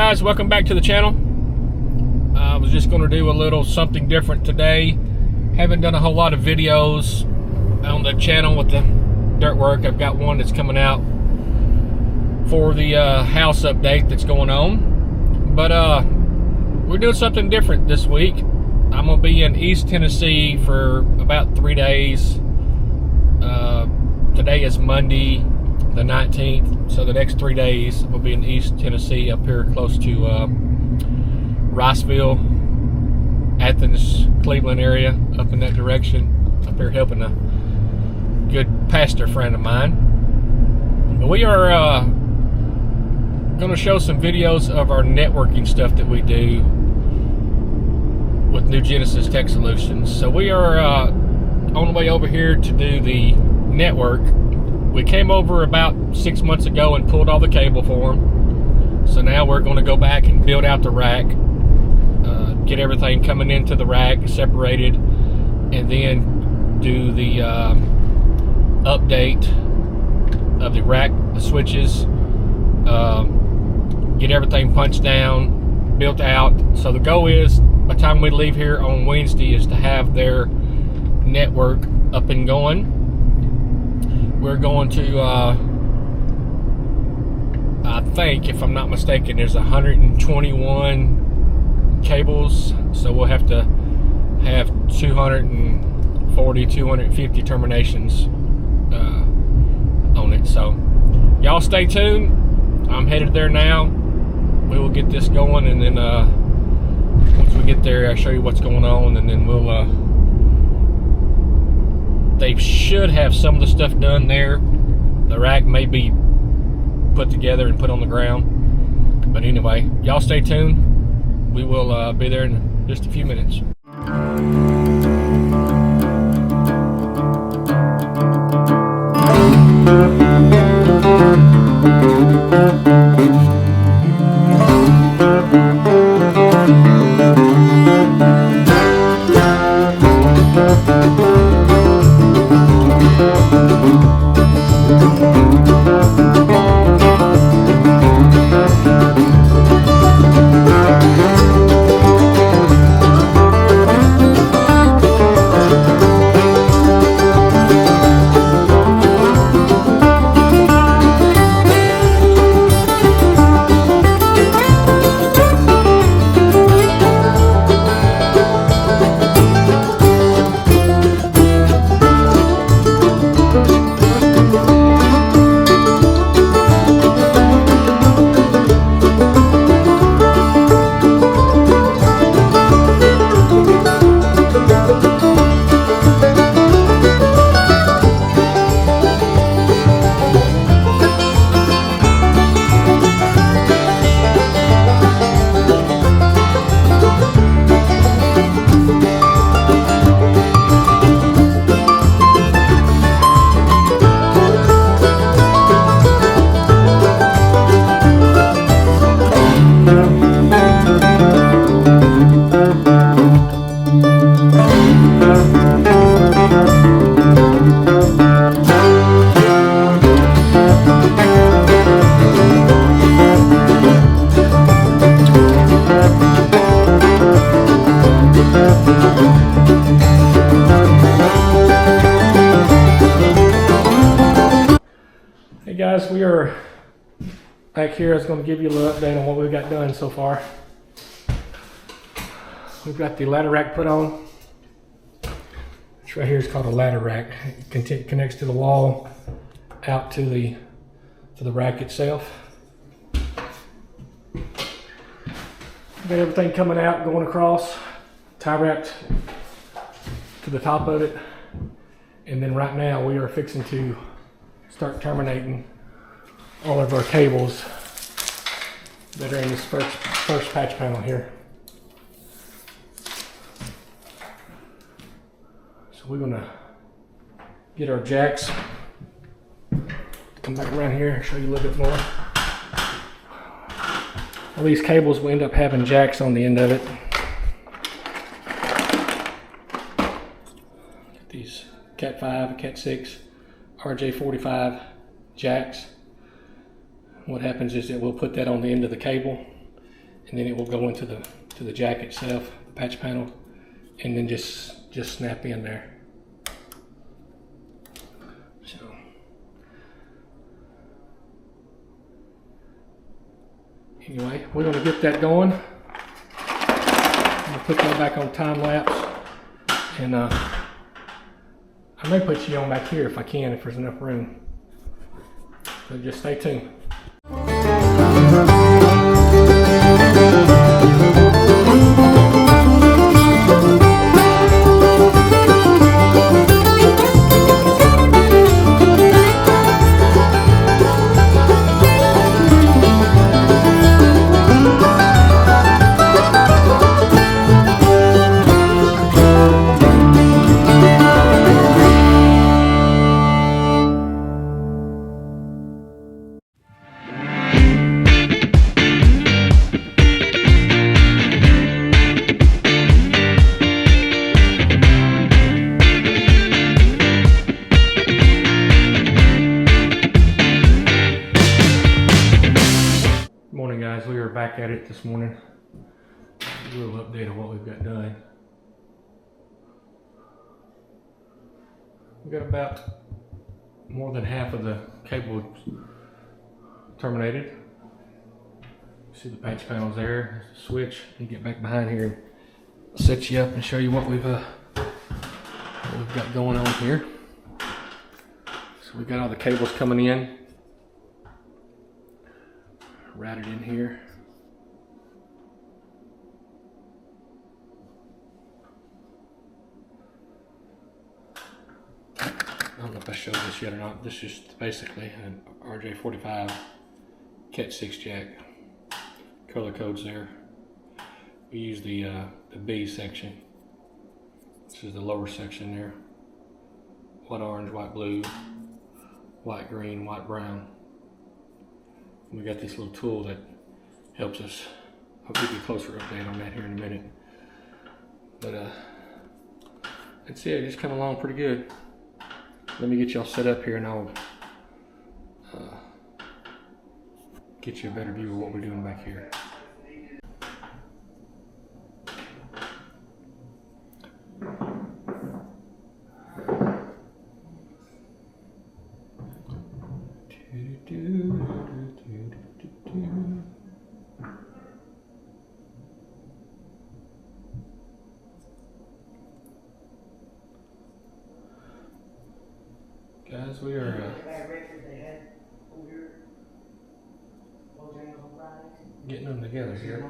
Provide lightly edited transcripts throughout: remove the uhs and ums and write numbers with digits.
guys, welcome back to the channel. I was just going to do a little something different today. Haven't done a whole lot of videos on the channel with the dirt work. I've got one that's coming out for the house update that's going on. But we're doing something different this week. I'm going to be in East Tennessee for about 3 days. Today is Monday the 19th, so the next 3 days will be in East Tennessee, up here close to Riceville, Athens, Cleveland area, up in that direction, up here helping a good pastor friend of mine. But we are going to show some videos of our networking stuff that we do with New Genesis Tech Solutions. So we are on the way over here to do the network. We came over about 6 months ago and pulled all the cable for them. So now we're going to go back and build out the rack, get everything coming into the rack separated, and then do the update of the rack, the switches, get everything punched down, built out. So the goal is, by the time we leave here on Wednesday, is to have their network up and going. We're going to, I think, if I'm not mistaken, there's 121 cables, so we'll have to have 240, 250 terminations on it. So y'all stay tuned. I'm headed there now. We will get this going, and then once we get there, I'll show you what's going on, and then we'll they should have some of the stuff done there. The rack may be put together and put on the ground. But anyway, y'all stay tuned. We will be there in just a few minutes. Hey guys, we are back here. I was going to give you a little update on what we've got done so far. We've got the ladder rack put on. This right here is called a ladder rack. It connects to the wall, out to the rack itself. Got everything coming out, going across, tie wrapped to the top of it, and then right now we are fixing to start terminating all of our cables that are in this first patch panel here. So we're gonna get our jacks, come back around here and show you a little bit more. All these cables will end up having jacks on the end of it. These Cat 5, Cat 6, RJ45 jacks. What happens is that we'll put that on the end of the cable, and then it will go into the jack itself, the patch panel, and then just snap in there. So anyway, we're gonna get that going. I'm gonna put that back on time lapse, and I may put you on back here if I can, if there's enough room. So just stay tuned. Morning guys, we are back at it this morning. A little update of what we've got done. We've got about more than half of the cable terminated. See the patch panels there, there's the switch. You get back behind here and set you up and show you what we've got going on here. So we've got all the cables coming in. Routed in here. I don't know if I showed this yet or not. This is basically an RJ45 Cat 6 jack. Color codes there. We use the B section. This is the lower section there. White orange, white blue, white green, white brown. We got this little tool that helps us. I'll give you a closer update on that here in a minute. But that's it, it's coming along pretty good. Let me get y'all set up here and I'll get you a better view of what we're doing back here. Guys, we are getting them together here.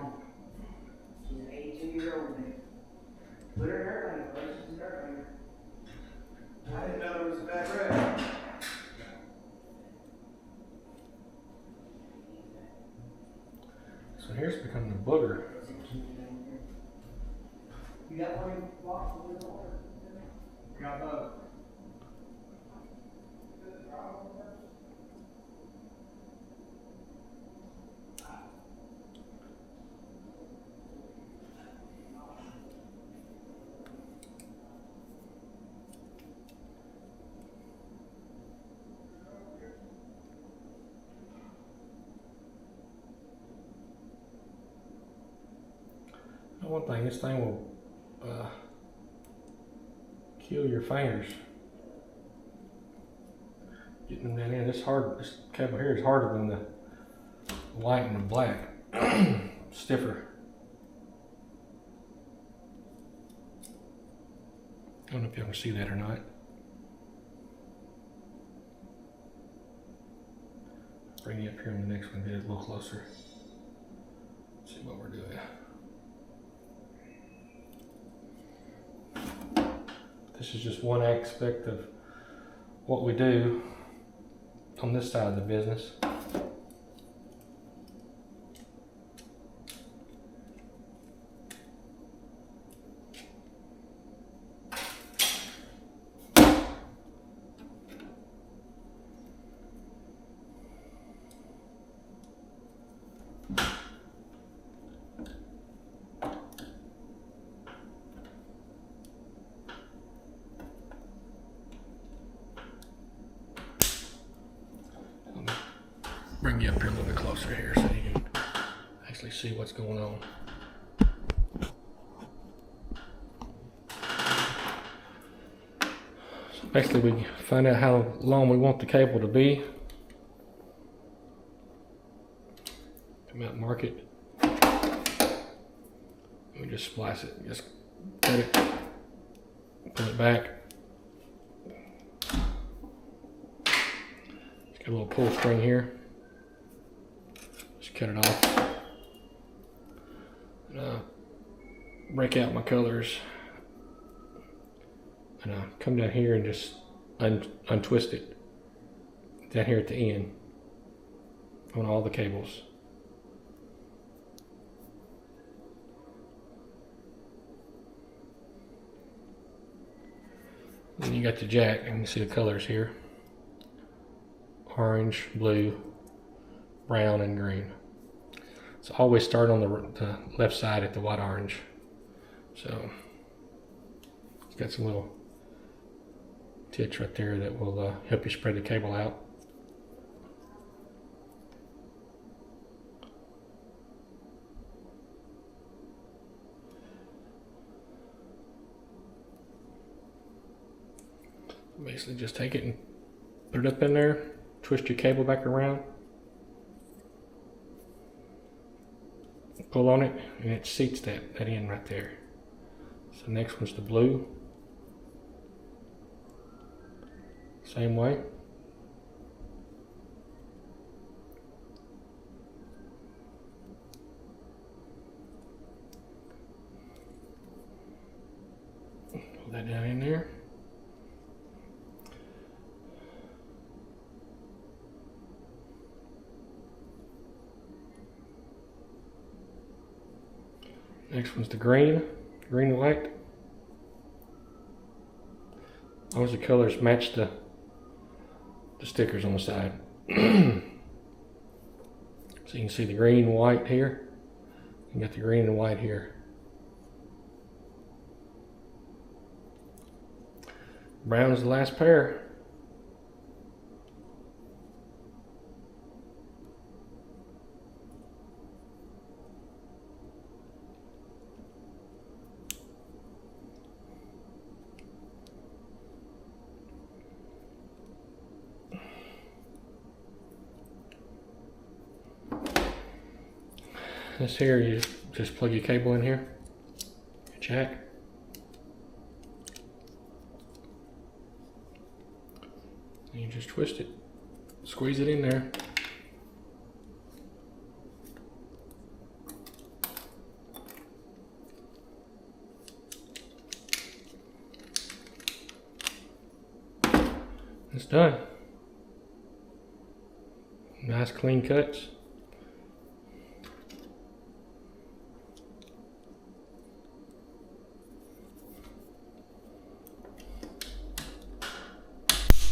She's an 82-year-old man. Put her in her lane, please. She's in her lane. I didn't know there was a bad road. So here's becoming a booger. You got one box with the water? Got both. One thing, this thing will kill your fingers. Getting that in, it's hard. This cable here is harder than the white and the black. Stiffer. I don't know if y'all can see that or not. Bring you up here on the next one, get it a little closer. See what we're doing. This is just one aspect of what we do on this side of the business. Bring you up here a little bit closer here so you can actually see what's going on. So basically we find out how long we want the cable to be. Come out and mark it. We just splice it. Just cut it. Put it back. It's got a little pull string here. Just cut it off. And, break out my colors. And come down here and just untwist it. Down here at the end. On all the cables. Then you got the jack, and you can see the colors here. Orange, blue, brown, and green. So always start on the left side at the white orange. So it's got some little tits right there that will help you spread the cable out. Basically just take it and put it up in there, twist your cable back around, pull on it, and it seats that end right there. So next one's the blue. Same way. Pull that down in there. Next one's the green and white. As long as the colors match the stickers on the side. So you can see the green and white here. You got the green and white here. Brown is the last pair. This here, you just plug your cable in here, your jack. And you just twist it, squeeze it in there. It's done. Nice clean cuts.